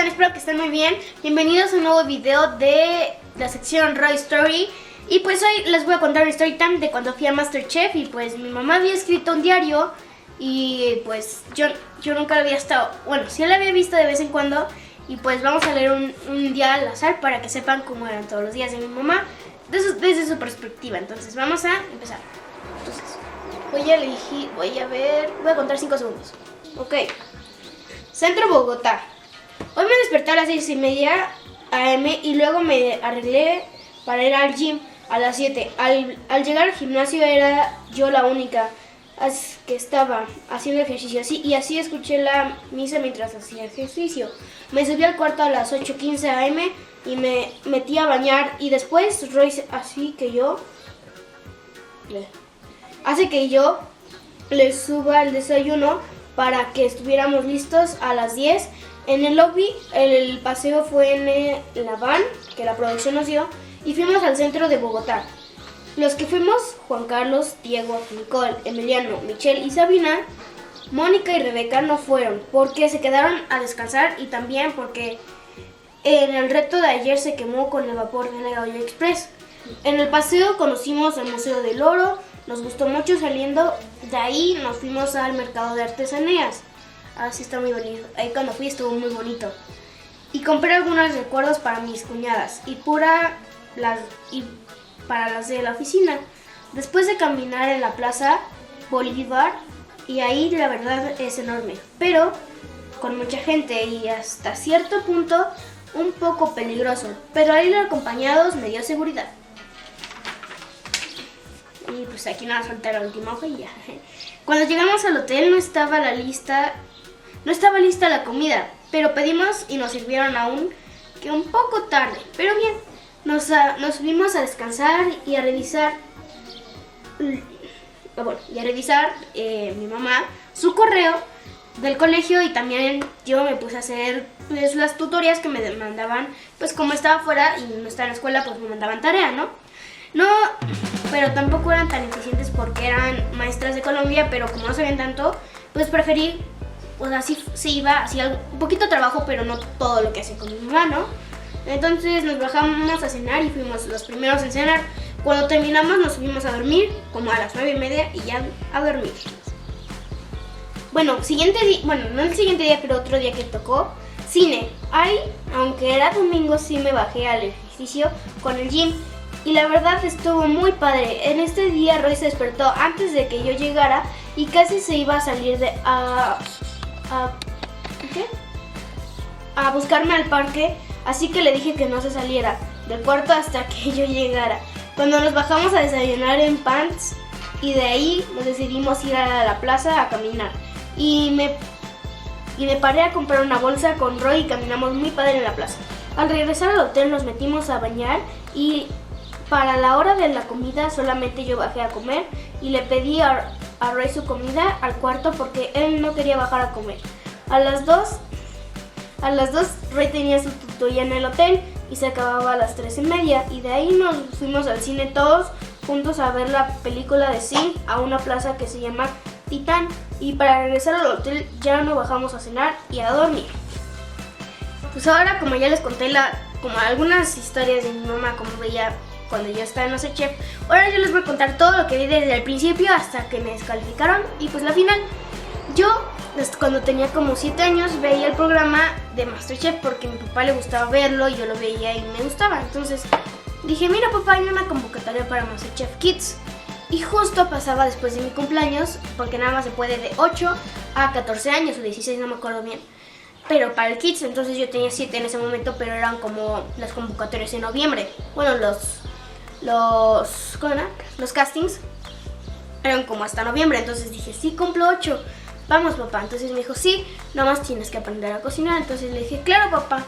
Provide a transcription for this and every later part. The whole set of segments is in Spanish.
están? Espero que estén muy bien. Bienvenidos a un nuevo video de la sección Roy Story. Y pues hoy les voy a contar un story time de cuando fui a MasterChef. Y pues mi mamá había escrito un diario. Y pues yo nunca lo había estado. Bueno, sí lo había visto de vez en cuando. Y pues vamos a leer un día al azar para que sepan cómo eran todos los días de mi mamá desde su perspectiva. Entonces vamos a empezar. Entonces voy a contar 5 segundos. Ok. Centro Bogotá. Hoy me desperté a las 6:30 AM y luego me arreglé para ir al gym a las 7. Al llegar al gimnasio era yo la única que estaba haciendo ejercicio y así escuché la misa mientras hacía ejercicio. Me subí al cuarto a las 8:15 AM y me metí a bañar y después Royce hace que yo le suba el desayuno para que estuviéramos listos a las 10. En el lobby, el paseo fue en la van que la producción nos dio y fuimos al centro de Bogotá. Los que fuimos, Juan Carlos, Diego, Nicole, Emiliano, Michelle y Sabina. Mónica y Rebeca no fueron porque se quedaron a descansar y también porque en el reto de ayer se quemó con el vapor de la olla express. En el paseo conocimos el Museo del Oro, nos gustó mucho. Saliendo de ahí nos fuimos al mercado de artesanías. Así está muy bonito. Ahí cuando fui estuvo muy bonito. Y compré algunos recuerdos para mis cuñadas y para las de la oficina. Después de caminar en la Plaza Bolívar, y ahí la verdad es enorme, pero con mucha gente y hasta cierto punto un poco peligroso. Pero al ir acompañados me dio seguridad. Y pues aquí nada más falta la última hoja y ya. Cuando llegamos al hotel no estaba lista la comida, pero pedimos y nos sirvieron aún que un poco tarde, pero bien. Nos subimos a descansar y a revisar mi mamá su correo del colegio, y también yo me puse a hacer pues las tutorías que me mandaban, pues como estaba fuera y no estaba en la escuela, pues me mandaban tarea, ¿no? Pero tampoco eran tan eficientes porque eran maestras de Colombia, pero como no sabían tanto, pues preferí, pues así se iba, hacía un poquito de trabajo, pero no todo lo que hacía con mi mamá, ¿no? Entonces nos bajamos a cenar y fuimos los primeros en cenar. Cuando terminamos nos subimos a dormir, como a las 9:30, y ya a dormir. Bueno, no el siguiente día, pero otro día que tocó cine. Aunque era domingo, sí me bajé al ejercicio con el gym. Y la verdad estuvo muy padre. En este día Roy se despertó antes de que yo llegara y casi se iba a salir a buscarme al parque. Así que le dije que no se saliera del cuarto hasta que yo llegara. Cuando nos bajamos a desayunar en Pants y de ahí nos decidimos ir a la plaza a caminar. Y me paré a comprar una bolsa con Roy y caminamos muy padre en la plaza. Al regresar al hotel nos metimos a bañar y para la hora de la comida solamente yo bajé a comer y le pedí a Roy su comida al cuarto porque él no quería bajar a comer. A las 2 Roy tenía su tutoría en el hotel y se acababa a las 3:30, y de ahí nos fuimos al cine todos juntos a ver la película de Sing a una plaza que se llama Titán, y para regresar al hotel ya no bajamos a cenar y a dormir. Pues ahora, como ya les conté como algunas historias de mi mamá como veía cuando yo estaba en MasterChef, ahora yo les voy a contar todo lo que vi desde el principio hasta que me descalificaron y pues la final. Yo cuando tenía como 7 años veía el programa de MasterChef porque a mi papá le gustaba verlo y yo lo veía y me gustaba. Entonces dije, mira papá, hay una convocatoria para MasterChef Kids. Y justo pasaba después de mi cumpleaños, porque nada más se puede de 8 a 14 años o 16, no me acuerdo bien. Pero para el Kids, entonces yo tenía 7 en ese momento, pero eran como las convocatorias en noviembre. Bueno, los castings eran como hasta noviembre, entonces dije, sí, cumplo 8. Vamos papá. Entonces me dijo, sí, nada más tienes que aprender a cocinar. Entonces le dije, claro papá.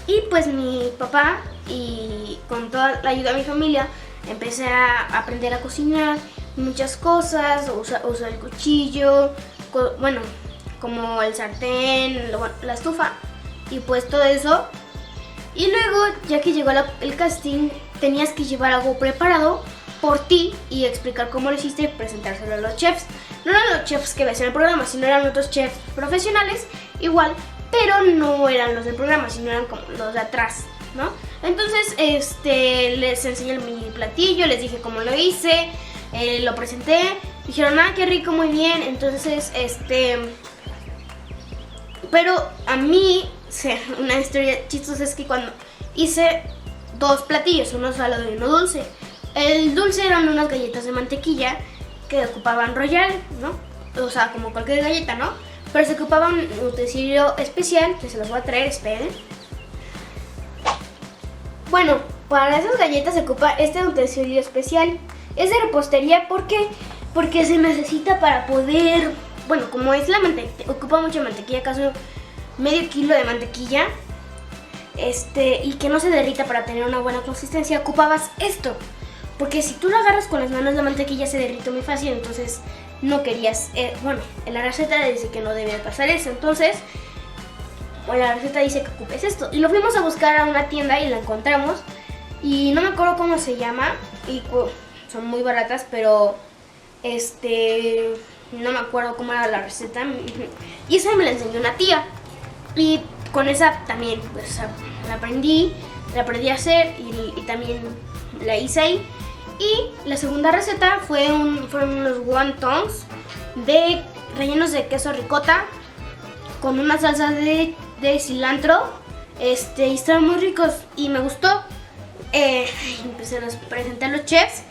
Y pues mi papá, y con toda la ayuda de mi familia, empecé a aprender a cocinar muchas cosas, usar el cuchillo, como el sartén, la estufa y pues todo eso. Y luego, ya que llegó el casting, tenías que llevar algo preparado por ti y explicar cómo lo hiciste y presentárselo a los chefs. No eran los chefs que ves en el programa, sino eran otros chefs profesionales, igual, pero no eran los del programa, sino eran como los de atrás, ¿no? Entonces, les enseñé mi platillo, les dije cómo lo hice, lo presenté, dijeron, ah, qué rico, muy bien. Entonces, pero a mí, una historia chistosa es que cuando hice 2 platillos, uno salado y uno dulce. El dulce eran unas galletas de mantequilla que ocupaban Royal, ¿no? O sea, como cualquier galleta, ¿no? Pero se ocupaba un utensilio especial, que se los voy a traer, esperen. Bueno, para esas galletas se ocupa este utensilio especial. Es de repostería, ¿por qué? Porque se necesita para poder... Bueno, como es la mantequilla, ocupa mucha mantequilla, casi medio kilo de mantequilla. Y que no se derrita para tener una buena consistencia, ocupabas esto. Porque si tú lo agarras con las manos, la mantequilla se derrite muy fácil, entonces no querías... bueno, en la receta dice que no debía pasar eso, entonces... Bueno, la receta dice que ocupes esto. Y lo fuimos a buscar a una tienda y la encontramos. Y no me acuerdo cómo se llama. Y son muy baratas, pero... no me acuerdo cómo era la receta. Y esa me la enseñó una tía. Y con esa también, pues, la aprendí a hacer y también la hice ahí. Y la segunda receta fueron unos wontons rellenos de queso ricota con una salsa de cilantro. Y estaban muy ricos y me gustó. Empecé a presentar a los chefs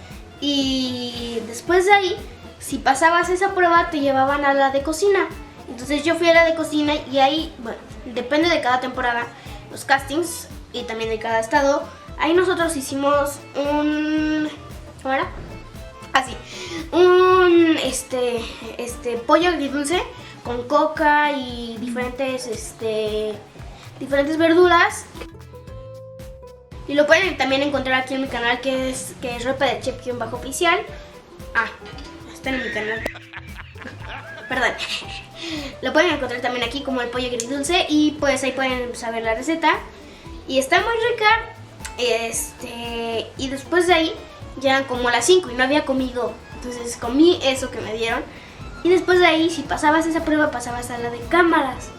y después de ahí, si pasabas esa prueba, te llevaban a la de cocina. Entonces yo fui a la de cocina y ahí, bueno, depende de cada temporada, los castings y también de cada estado. Ahí nosotros hicimos ¿cómo era? Así, pollo agridulce con coca y diferentes verduras. Y lo pueden también encontrar aquí en mi canal, que es Ropa de Chef-oficial. Está en mi canal. Perdón. Lo pueden encontrar también aquí como el pollo agridulce y pues ahí pueden saber la receta. Y está muy rica. Y después de ahí ya eran como las 5 y no había comido. Entonces comí eso que me dieron. Y después de ahí, si pasabas esa prueba, pasabas a la de cámaras.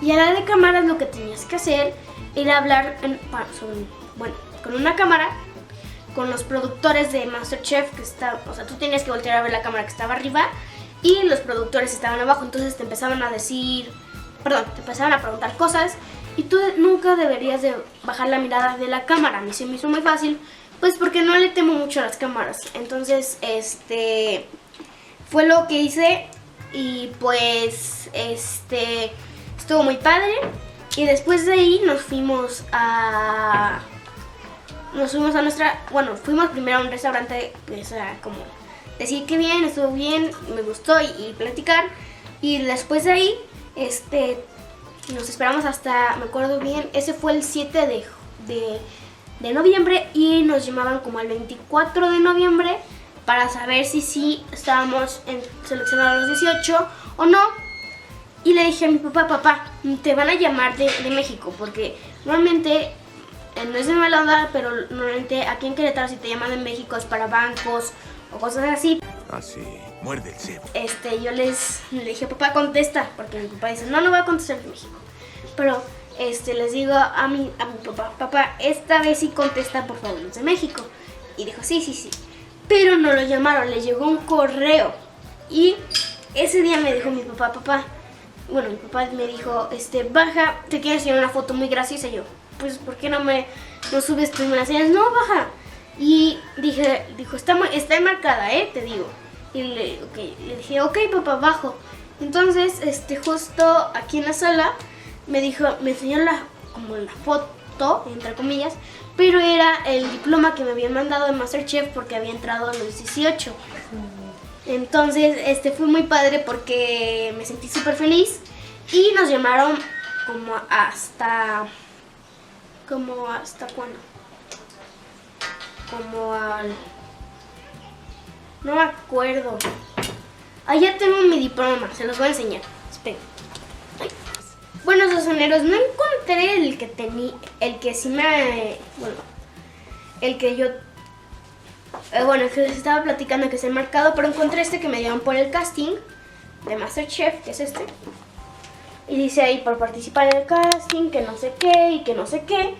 Y a la de cámaras lo que tenías que hacer era hablar con una cámara, con los productores de MasterChef que o sea, tú tenías que voltear a ver la cámara que estaba arriba y los productores estaban abajo, entonces te empezaban a te empezaban a preguntar cosas y tú nunca deberías de bajar la mirada de la cámara. A mí se me hizo muy fácil, pues porque no le temo mucho a las cámaras. Entonces, fue lo que hice y pues, estuvo muy padre. Y después de ahí fuimos fuimos primero a un restaurante, pues, como decir que bien, estuvo bien, me gustó y platicar. Y después de ahí, nos esperamos hasta, me acuerdo bien, ese fue el 7 de noviembre y nos llamaban como el 24 de noviembre para saber si sí estábamos seleccionados los 18 o no. Y le dije a mi papá, te van a llamar de México, porque normalmente, no es de mala onda, pero normalmente aquí en Querétaro si te llaman de México es para bancos o cosas así. Así, muerde el cebo. Yo le dije, papá, contesta, porque mi papá dice, no voy a contestar de México. Pero les digo a mi papá, esta vez sí contesta, por favor, los de México. Y dijo, sí. Pero no lo llamaron, le llegó un correo. Y ese día me dijo mi papá, mi papá me dijo, baja, te quiero enseñar una foto muy graciosa. Y yo, pues, ¿por qué no subes tú y me la enseñas? No, baja. Y dijo, está marcada, te digo. Y le dije, ok, papá, bajo. Entonces, justo aquí en la sala, me enseñó la foto, entre comillas, pero era el diploma que me habían mandado de MasterChef porque había entrado a los 18. Entonces, fue muy padre porque me sentí súper feliz y nos llamaron como hasta ¿cuándo? Como no me acuerdo. Ya tengo mi diploma, se los voy a enseñar. Esperen. Bueno, sazoneros, no encontré el que les estaba platicando, que es el marcado, pero encontré que me dieron por el casting de MasterChef, que es y dice ahí por participar en el casting, que no sé qué y que no sé qué.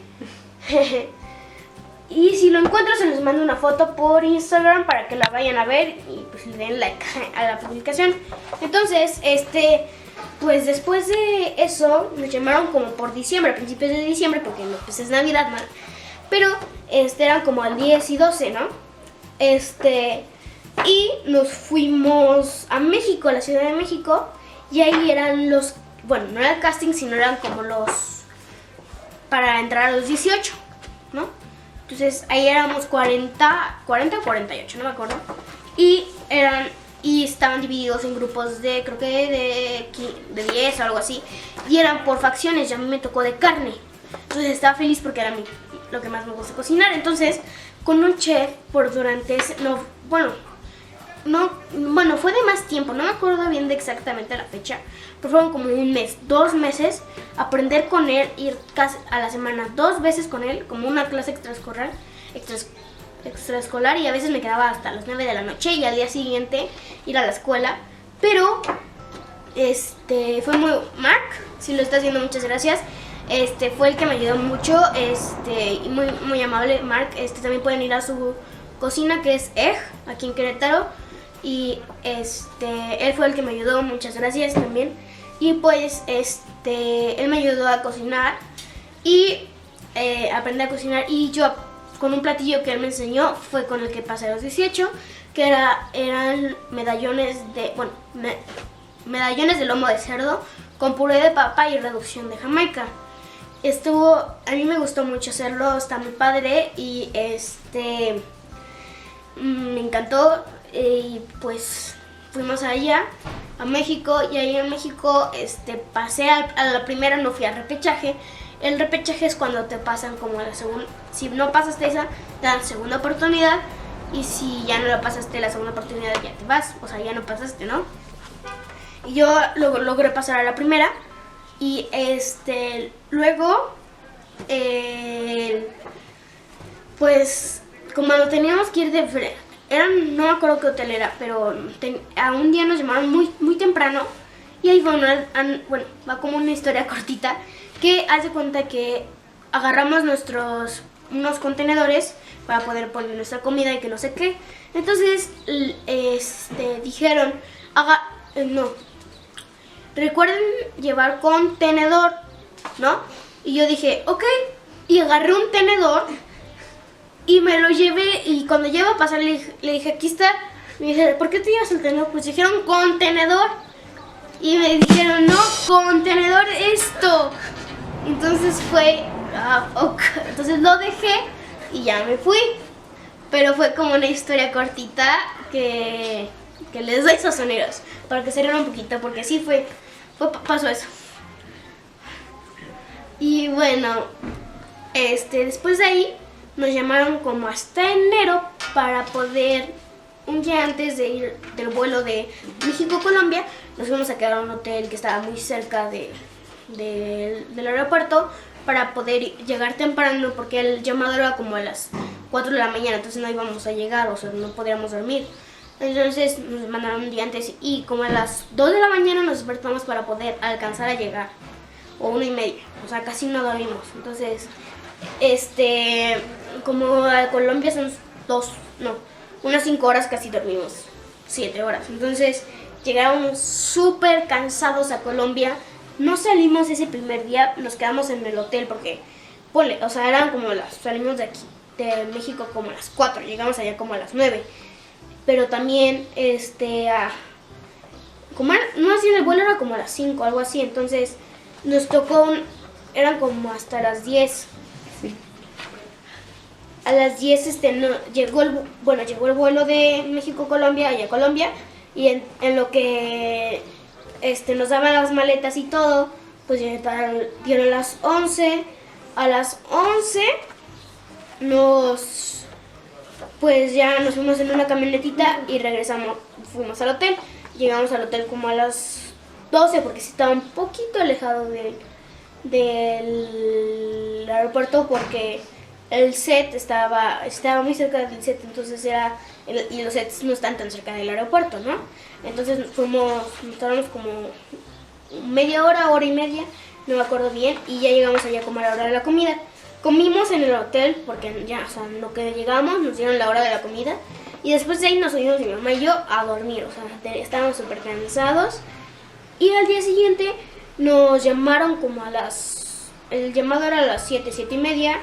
Y si lo encuentro se les mando una foto por Instagram para que la vayan a ver y pues le den like a la publicación. Entonces, pues después de eso nos llamaron como por diciembre, a principios de diciembre, porque no, pues es Navidad, ¿no? Pero eran como el 10 y 12, ¿no? Y nos fuimos a México, a la Ciudad de México, y ahí eran los, bueno, no era el casting, sino eran como los, para entrar a los 18, ¿no? Entonces ahí éramos 40 o 48, no me acuerdo. Y estaban divididos en grupos de, creo que de 10 o algo así. Y eran por facciones, y a mí me tocó de carne. Entonces estaba feliz porque era lo que más me gusta cocinar. Entonces, con un chef por durante ese, fue de más tiempo, no me acuerdo bien de exactamente la fecha, pero fueron como un mes, 2 meses, aprender con él, ir casi a la semana 2 veces con él, como una clase extraescolar, y a veces me quedaba hasta las 9 de la noche y al día siguiente ir a la escuela. Pero fue Mark, si lo está haciendo, muchas gracias. Fue el que me ayudó mucho, y muy, muy amable Mark. También pueden ir a su cocina, que es Egg, aquí en Querétaro. Y él fue el que me ayudó, muchas gracias también. Y pues él me ayudó a cocinar y aprendí a cocinar. Y yo, con un platillo que él me enseñó, fue con el que pasé a los 18, que eran medallones de lomo de cerdo con puré de papa y reducción de Jamaica. A mí me gustó mucho hacerlo, está muy padre y me encantó. Y pues fuimos allá a México, y ahí en México pasé a la primera, no fui a repechaje. El repechaje es cuando te pasan como a la segunda. Si no pasaste esa, te dan segunda oportunidad, y si ya no la pasaste la segunda oportunidad, ya te vas, o sea, ya no pasaste, ¿no? Y yo logré pasar a la primera. Y luego pues como lo teníamos que ir de no me acuerdo qué hotel era, pero a un día nos llamaron muy, muy temprano. Y ahí va como una historia cortita, que haz de cuenta que agarramos unos contenedores para poder poner nuestra comida y que no sé qué. Entonces dijeron, recuerden llevar contenedor, ¿no? Y yo dije, ok, y agarré un tenedor y me lo llevé, y cuando llevo a pasar le dije, aquí está. Me dice, ¿por qué te llevas el tenedor? Pues dijeron contenedor. Y me dijeron, no, contenedor esto. Entonces entonces lo dejé y ya me fui. Pero fue como una historia cortita que les doy esos sonidos para que se rían un poquito, porque sí pasó eso. Y bueno, después de ahí nos llamaron como hasta enero para poder, un día antes de ir del vuelo de México-Colombia, nos fuimos a quedar a un hotel que estaba muy cerca del aeropuerto para poder llegar temprano, porque el llamado era como a las 4 de la mañana, entonces no íbamos a llegar, o sea, no podríamos dormir. Entonces nos mandaron un día antes, y como a las 2 de la mañana nos despertamos para poder alcanzar a llegar, o 1:30, o sea, casi no dormimos. Entonces, como a Colombia son unas 5 horas casi dormimos, 7 horas. Entonces llegamos súper cansados a Colombia. No salimos ese primer día, nos quedamos en el hotel porque, eran como salimos de aquí, de México, como a las 4, llegamos allá como a las 9. Pero también, el vuelo era como a las 5, algo así. Entonces nos tocó, eran como hasta las 10. A las 10 llegó el vuelo de México-Colombia, allá a Colombia, y en lo que nos daban las maletas y todo, pues ya dieron las 11. A las 11 pues ya nos fuimos en una camionetita y fuimos al hotel. Llegamos al hotel como a las 12, porque sí estaba un poquito alejado del aeropuerto, porque el set estaba muy cerca del set, entonces y los sets no están tan cerca del aeropuerto, ¿no? Entonces nos tardamos como media hora, hora y media, no me acuerdo bien, y ya llegamos allá como a la hora de la comida. Comimos en el hotel porque ya, o sea, lo que llegamos nos dieron la hora de la comida y después de ahí nos fuimos mi mamá y yo a dormir, o sea, estábamos súper cansados y al día siguiente nos llamaron como a el llamado era a las 7, 7 y media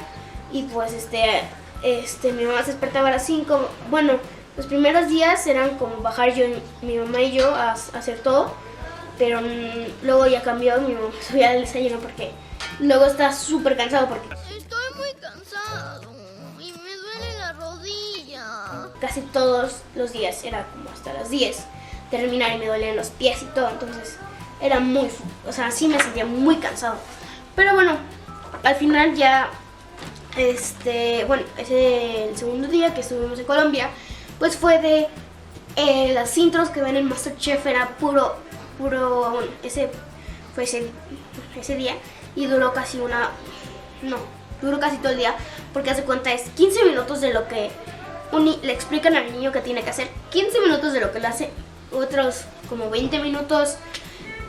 y pues mi mamá se despertaba a las 5, bueno, los primeros días eran como bajar mi mamá y yo a hacer todo, pero luego ya cambió, mi mamá subía al desayuno porque luego está súper cansado porque estoy muy cansado y me duele la rodilla. casi todos los días era como hasta las 10 terminar y me dolían los pies y todo, entonces era o sea, sí me sentía muy cansado. Pero bueno, al final ya, bueno, el segundo día que estuvimos en Colombia, pues fue de las intros que ven en MasterChef, era puro, bueno, ese fue ese día y duró casi duró casi todo el día, porque hace cuenta es 15 minutos de lo que le explican al niño que tiene que hacer, 15 minutos de lo que le hace, otros como 20 minutos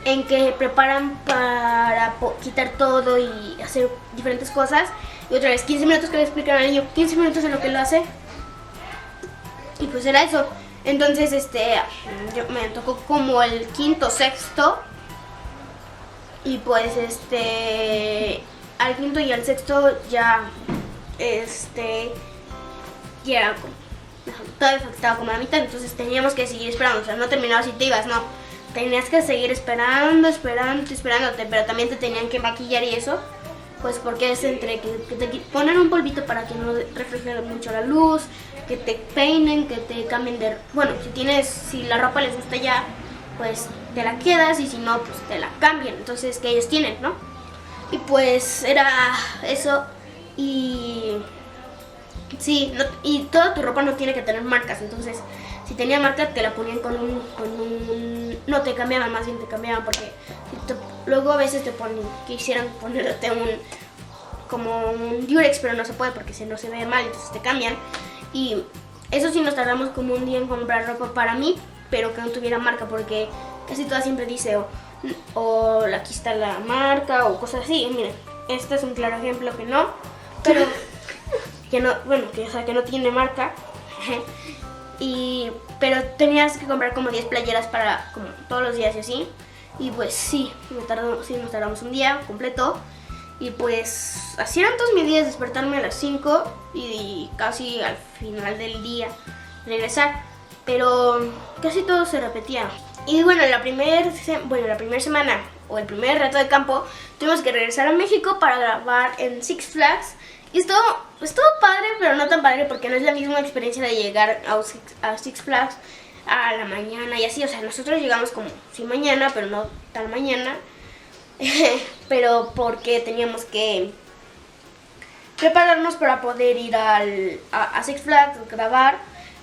en que preparan para quitar todo y hacer diferentes cosas, y otra vez 15 minutos que le explican al niño, 15 minutos de lo que lo hace, y pues era eso. Entonces me tocó como el quinto, sexto, y pues al quinto y al sexto ya ya era como, todavía faltaba como la mitad, entonces teníamos que seguir esperando, o sea, no terminabas y te ibas, no, tenías que seguir esperándote, pero también te tenían que maquillar y eso, pues porque es entre que te ponen un polvito para que no refleje mucho la luz, que te peinen, que te cambien bueno, si la ropa les gusta ya, pues te la quedas, y si no, pues te la cambian, entonces que ellos tienen, ¿no? Y pues era eso, y sí, y toda tu ropa no tiene que tener marcas, entonces si tenía marca te la ponían no te cambiaban, más bien te cambiaban, porque luego a veces quisieran ponerte como un Durex, pero no se puede porque no se ve mal, entonces te cambian. Y eso sí, nos tardamos como un día en comprar ropa para mí, pero que no tuviera marca, porque casi toda siempre dice o aquí está la marca o cosas así. Miren, este es un claro ejemplo que no, pero que no, bueno, que no tiene marca. Pero tenías que comprar como 10 playeras para como todos los días y así. Y pues sí, nos tardamos un día completo. Y pues así eran todos mis días, despertarme a las 5 y casi al final del día regresar. Pero casi todo se repetía. Y bueno, la primera semana o el primer reto de campo tuvimos que regresar a México para grabar en Six Flags. Y estuvo padre, pero no tan padre porque no es la misma experiencia de llegar a Six Flags a la mañana y así. O sea, nosotros llegamos como sí mañana, pero no tan mañana. Pero porque teníamos que prepararnos para poder ir a Six Flags, grabar.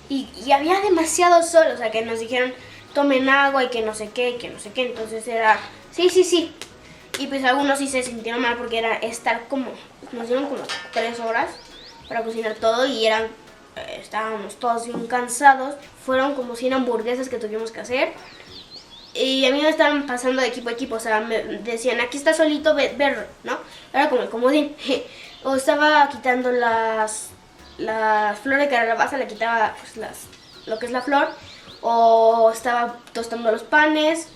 Y había demasiado sol, o sea, que nos dijeron tomen agua y que no sé qué, entonces era sí. Y pues algunos sí se sintieron mal porque era estar nos dieron como 3 horas para cocinar todo y estábamos todos bien cansados. Fueron como 100 hamburguesas que tuvimos que hacer. Y a mí me estaban pasando de equipo a equipo, o sea, me decían, aquí está solito, ver, ¿no? Era como el comodín. O estaba quitando las flores de calabaza, le quitaba pues lo que es la flor. O estaba tostando los panes,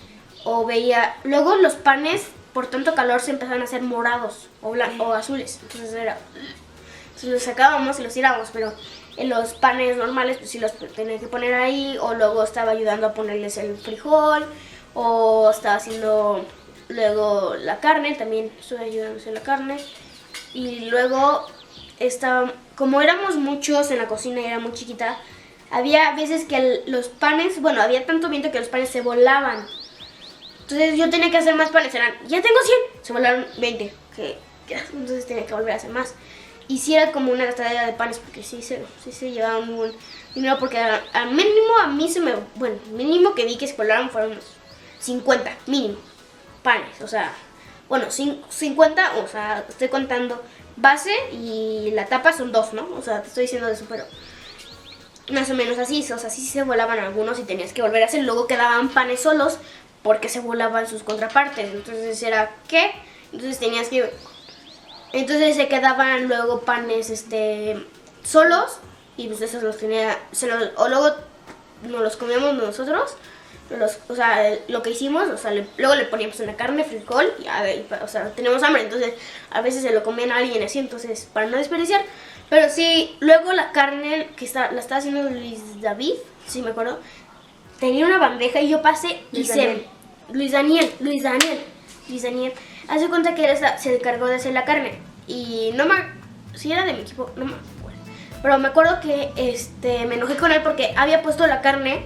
o veía... Luego los panes, por tanto calor, se empezaron a hacer morados o azules. Entonces los sacábamos y los tirábamos, pero en los panes normales pues sí los tenía que poner ahí. O luego estaba ayudando a ponerles el frijol, o estaba haciendo luego la carne, también estuve ayudando a hacer la carne. Y luego como éramos muchos en la cocina y era muy chiquita, había veces que los panes, había tanto viento que los panes se volaban. Entonces yo tenía que hacer más panes, ya tengo 100, se volaron 20, entonces tenía que volver a hacer más. Y sí era como una gastadera de panes, porque sí se llevaban un buen dinero, porque al mínimo a mí mínimo que vi que se volaron fueron unos 50, mínimo, panes, o sea, 50, o sea, estoy contando base y la tapa son 2, ¿no? O sea, te estoy diciendo de eso, pero más o menos así, o sea, sí se volaban algunos y tenías que volver a hacer, luego quedaban panes solos, porque se volaban sus contrapartes. Entonces era, ¿qué? Entonces tenías que... Entonces se quedaban luego panes solos y pues esos los tenía... o luego nos los comíamos nosotros. O sea, lo que hicimos, o sea, luego le poníamos una carne, frijol, y o sea, tenemos hambre, entonces a veces se lo comían a alguien así, entonces para no desperdiciar. Pero sí, luego la carne la estaba haciendo Luis David, sí me acuerdo, tenía una bandeja y yo pasé y Luis Daniel, hace cuenta que él se encargó de hacer la carne y si era de mi equipo, no me acuerdo, pero me acuerdo que me enojé con él porque había puesto la carne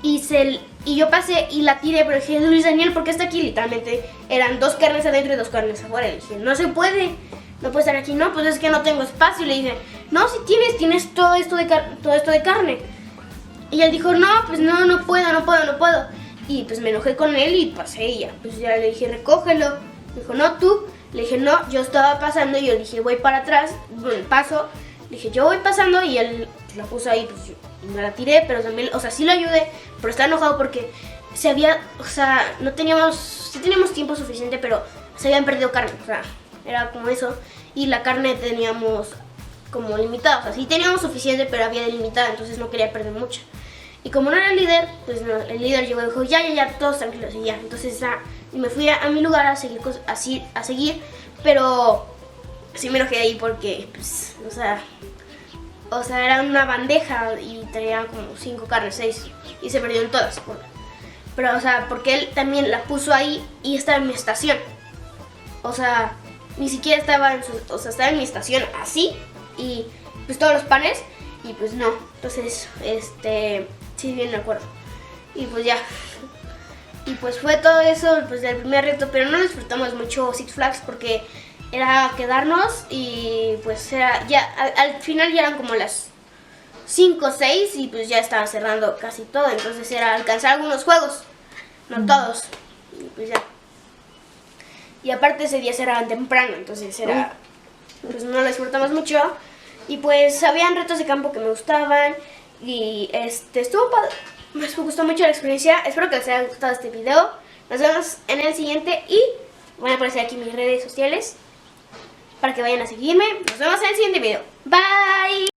y yo pasé y la tiré, pero dije, Luis Daniel, ¿por qué está aquí? Literalmente eran 2 carnes adentro y 2 carnes afuera. Y dije, no se puede, no puede estar aquí. No, pues es que no tengo espacio. Y le dije, no, si tienes todo esto de carne. Y él dijo, no, pues no puedo. Y pues me enojé con él y pasé y ya. Pues ya le dije, recógelo. Me dijo, no, tú. Le dije, no, yo estaba pasando y yo dije, voy para atrás, paso. Le dije, yo voy pasando y él la puso ahí, pues yo me la tiré, pero también, o sea, sí lo ayudé, pero estaba enojado porque no teníamos tiempo suficiente, pero se habían perdido carne, o sea, era como eso, y la carne teníamos como limitada, o sea, sí teníamos suficiente, pero había limitada, entonces no quería perder mucho. Y como no era el líder, pues no, el líder llegó y dijo, ya, todos tranquilos, y ya, entonces y me fui a mi lugar a seguir, pero sí me enojé ahí porque, pues, o sea, era una bandeja y traía como 5 carnes, 6 y se perdieron todas. Pero, o sea, porque él también la puso ahí y estaba en mi estación. O sea, ni siquiera estaba estaba en mi estación así y pues todos los panes y pues no. Entonces, sí, bien me acuerdo. Y pues ya. Y pues fue todo eso, pues del primer reto, pero no disfrutamos mucho Six Flags porque era quedarnos y pues era ya al final ya eran como las 5 o 6 y pues ya estaba cerrando casi todo, entonces era alcanzar algunos juegos, no todos, y pues ya. Y aparte ese día cerraban temprano, entonces pues no lo disfrutamos mucho y pues habían retos de campo que me gustaban y estuvo padre, me gustó mucho la experiencia. Espero que les haya gustado este video, nos vemos en el siguiente y van a aparecer aquí mis redes sociales para que vayan a seguirme. Nos vemos en el siguiente video. Bye.